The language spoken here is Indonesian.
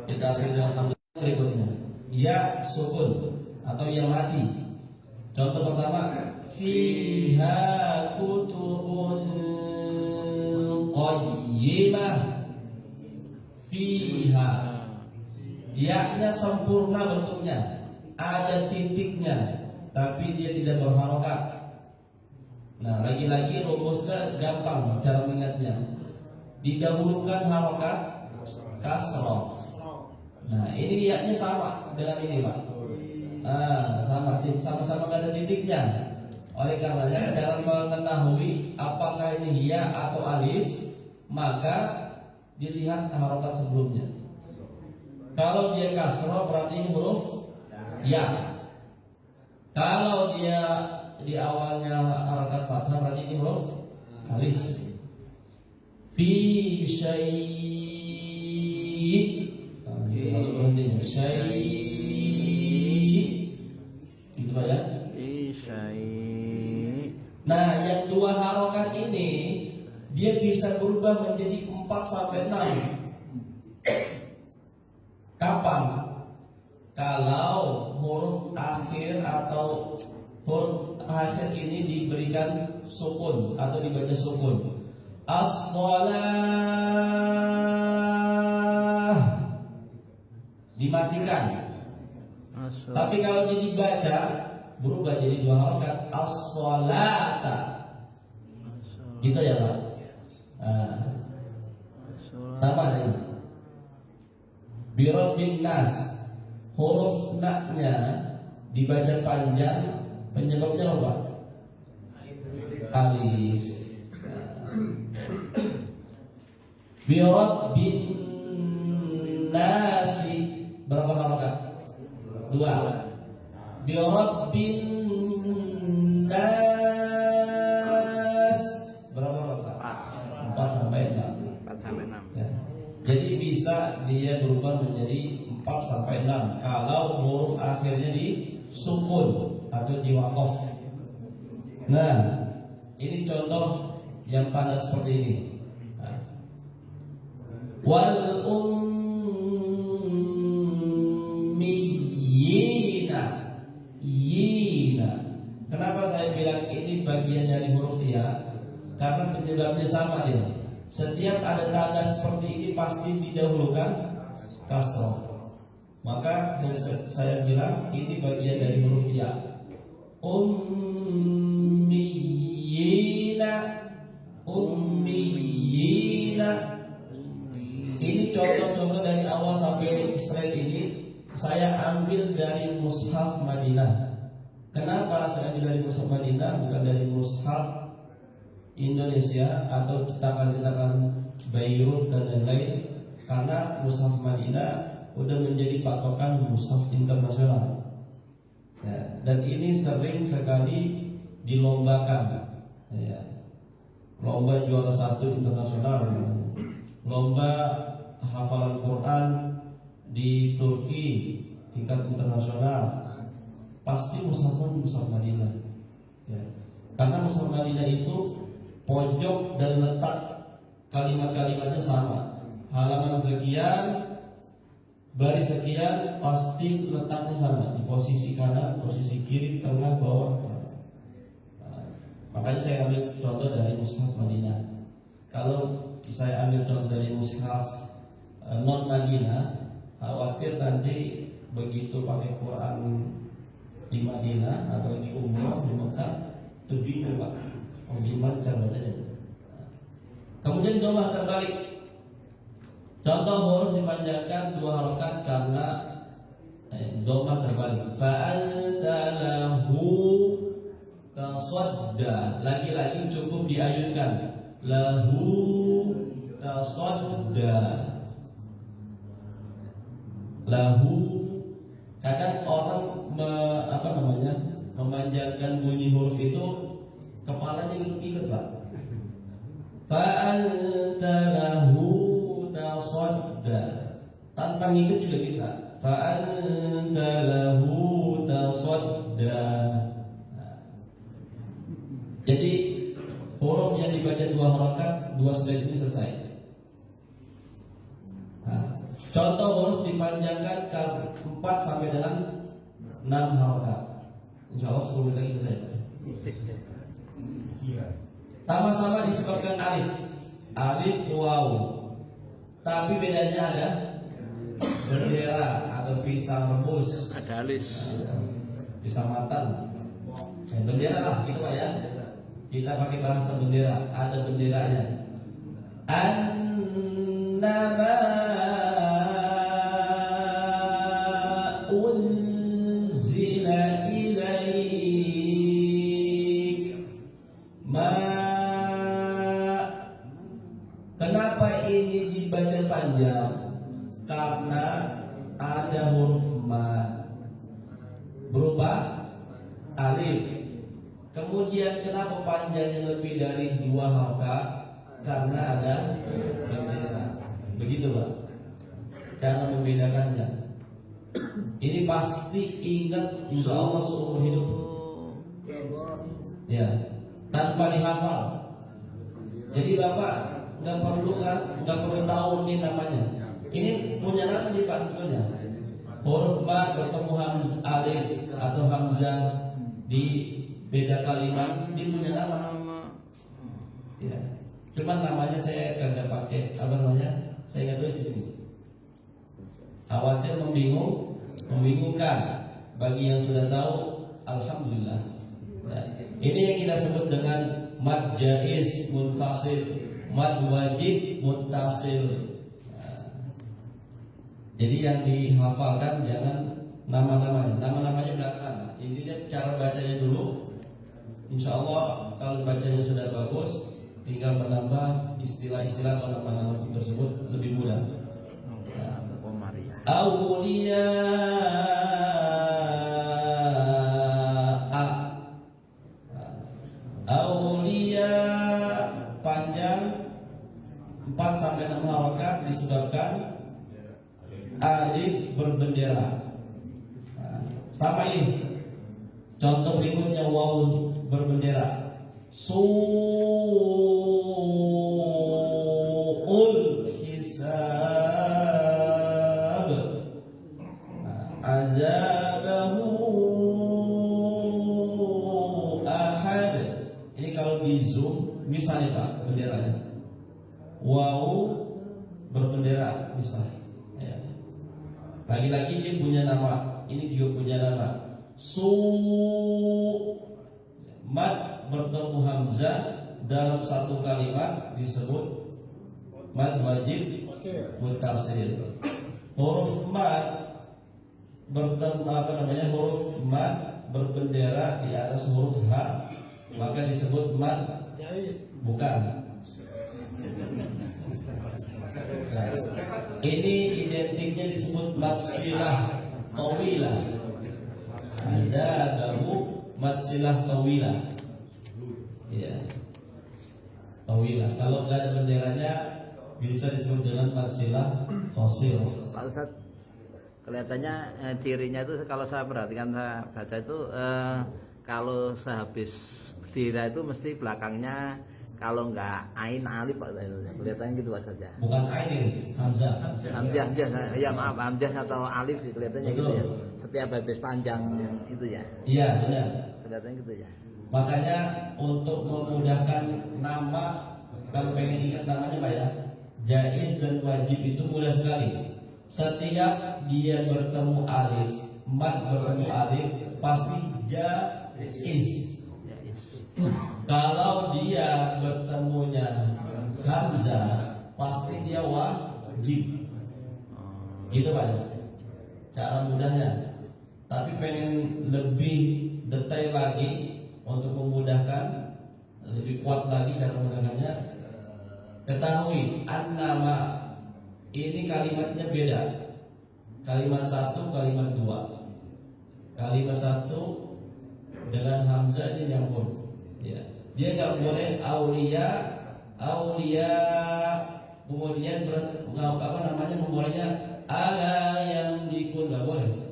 kita akhiri dengan hamzah berikutnya. Ya sukun atau yang mati. Contoh pertama, fiha kutubun qayyimah. Fiha, ya-nya sempurna bentuknya, ada titiknya, tapi dia tidak berharokat. Nah, lagi-lagi rumusnya gampang cara mengingatnya. Didahulukan harokat kasroh. Nah, ini ya-nya sama dengan ini, Pak. Sama-sama nggak ada titiknya. Oleh karenanya cara mengetahui apakah ini ya atau alif, maka dilihat harokat sebelumnya. Kalau dia kasroh berarti ini huruf ya. Kalau dia di awalnya harokat fathah berarti ini huruf alif. Fi syai'. Kalau berhentinya syai'. Itu Pak ya. Fi syai'. Nah, yang dua harokat ini dia bisa berubah menjadi 4 sampai 6. Kapan? Kalau huruf akhir atau huruf akhir ini diberikan sukun atau dibaca sukun. As-shalah dimatikan. Tapi kalau dia dibaca berubah jadi 2 harokat. As-sholata. Gitu ya Pak. Sama dengan Birabbin nas, huruf na-nya dibaca panjang, penyebabnya apa? Alif. Birabbin nasi, berapa harokat? 2. Birabbin nas, berapa harokat? 4 sampai 6. Ya. Jadi bisa dia berubah menjadi 4 sampai 6 kalau huruf akhirnya di sukun atau di waqaf. Nah, ini contoh yang tanda seperti ini. Wal ummiyina. Yina. Kenapa saya bilang ini bagian dari huruf ya? Karena penyebabnya sama dia. Setiap ada tanda seperti ini pasti didahulukan kasroh. Maka saya bilang ini bagian dari huruf ya. Ummiyina. Ummiyina. Ini contoh-contoh dari awal sampai slide ini saya ambil dari mushaf Madinah. Kenapa saya ambil dari mushaf Madinah bukan dari mushaf Indonesia atau cetakan-cetakan Beirut dan lain-lain? Karena mushaf Madinah udah menjadi patokan mushaf internasional ya, dan ini sering sekali dilombakan ya. Lomba juara 1 internasional, lomba hafalan Quran di Turki tingkat internasional, pasti mushaf Madinah ya. Karena mushaf Madinah itu pojok dan letak kalimat-kalimatnya sama. Halaman sekian, baris sekian, pasti letaknya sama. Di posisi kanan, posisi kiri, tengah, bawah. Makanya saya ambil contoh dari mushaf Madinah. Kalau saya ambil contoh dari mushaf non Madinah, khawatir nanti begitu pakai Quran di Madinah atau di umrah di Mekah itu bingung Pak. Gimana cara bacanya? Kemudian domah terbalik. Contoh huruf dipanjangkan 2 harokat karena domah terbalik. Fa'anta lahu tasadda. Lagi-lagi cukup diayunkan. Lahu tasadda. Lahu. Kadang orang memanjangkan bunyi huruf itu kepalanya ikut Pak. Fa'anta lahu tasadda. Tanpa ngikut juga bisa. Fa'anta lahu tasadda. Jadi huruf yang dibaca 2 harokat, 2 slide ini selesai. Contoh huruf dipanjangkan 4 sampai dengan 6 harokat. Insya Allah 10 menit lagi selesai. Sama-sama disebutkan alif, alif waw. Tapi bedanya ada bendera atau pisang rebus. Ada alis. Pisang matang. Bendera lah gitu Pak ya. Kita pakai bahasa bendera, ada benderanya. Annama unzila ilaik ma. Kenapa ini dibaca panjang? Karena ada huruf ma berubah alif. Kemudian kenapa panjangnya lebih dari 2 harokat? Karena ada bendera. Begitu Pak, cara membedakannya. Ini pasti ingat insya Allah seumur hidup. Ya, tanpa dihafal. Jadi Bapak nggak perlu tahu ini namanya. Ini punya nama di Pak sebetulnya. Huruf ma bertemu alif atau hamzah di beda kalimat, dia punya nama. Ya. Cuman namanya saya kagak pakai, apa namanya? Saya nggak tulis di sini. Khawatir membingungkan. Bagi yang sudah tahu, alhamdulillah. Nah, ini yang kita sebut dengan mad jaiz munfasil, mad wajib muttasil. Jadi yang dihafalkan jangan nama-namanya. Nama-namanya belakangan. Intinya cara bacanya dulu. Insya Allah kalau bacanya sudah bagus, tinggal menambah istilah-istilah atau nama-nama tersebut lebih mudah. Aulia Aulia panjang 4 sampai 6 harokat disebabkan alif berbendera. Sama ini. Contoh berikutnya waw berbendera. Su'ul hisab azabahu ahad. Ini kalau di zoom bisa nih Pak benderanya. Waw berbendera bisa. Ya. Lagi-lagi dia punya nama. Ini juga punya nama. Mad bertemu hamzah dalam satu kalimat disebut mad wajib muttasil. Huruf mad bertemu huruf mad berbendera di atas huruf ha, maka disebut mad bukan. Nah, ini identiknya disebut mad silah tawilah. Ada baru matsilah tawilah. Ya. Tawilah. Kalau nggak ada benderanya bisa disebut dengan matsilah qasir. Pak Ustadz, kelihatannya cirinya itu kalau saya perhatikan, saya baca itu kalau sehabis bendera itu mesti belakangnya kalau nggak ain alif Pak Ustadz. Kelihatannya gitu Pak Ustadz ya. Bukan ain ini, hamzah. Hamzah, ya maaf, hamzah atau alif kelihatannya gitu ya. Setiap habis panjang itu ya. Iya benar. Kelihatannya gitu ya. Makanya untuk memudahkan nama, kalau pengen ingat namanya Pak ya, jaiz dan wajib itu mudah sekali. Setiap dia bertemu alif, mad bertemu alif, pasti jaiz. Kalau dia bertemunya hamzah, pasti dia wajib. Gitu Pak ya. Cara mudahnya. Tapi pengen lebih detail lagi untuk memudahkan, lebih kuat lagi cara menggunakannya. Ketahui an-nama ini kalimatnya beda. Kalimat 1, kalimat 2. Kalimat 1 dengan hamzah ini nyambung. Ya. Dia nggak boleh aulia kemudian memulainya ala yang dikun, nggak boleh.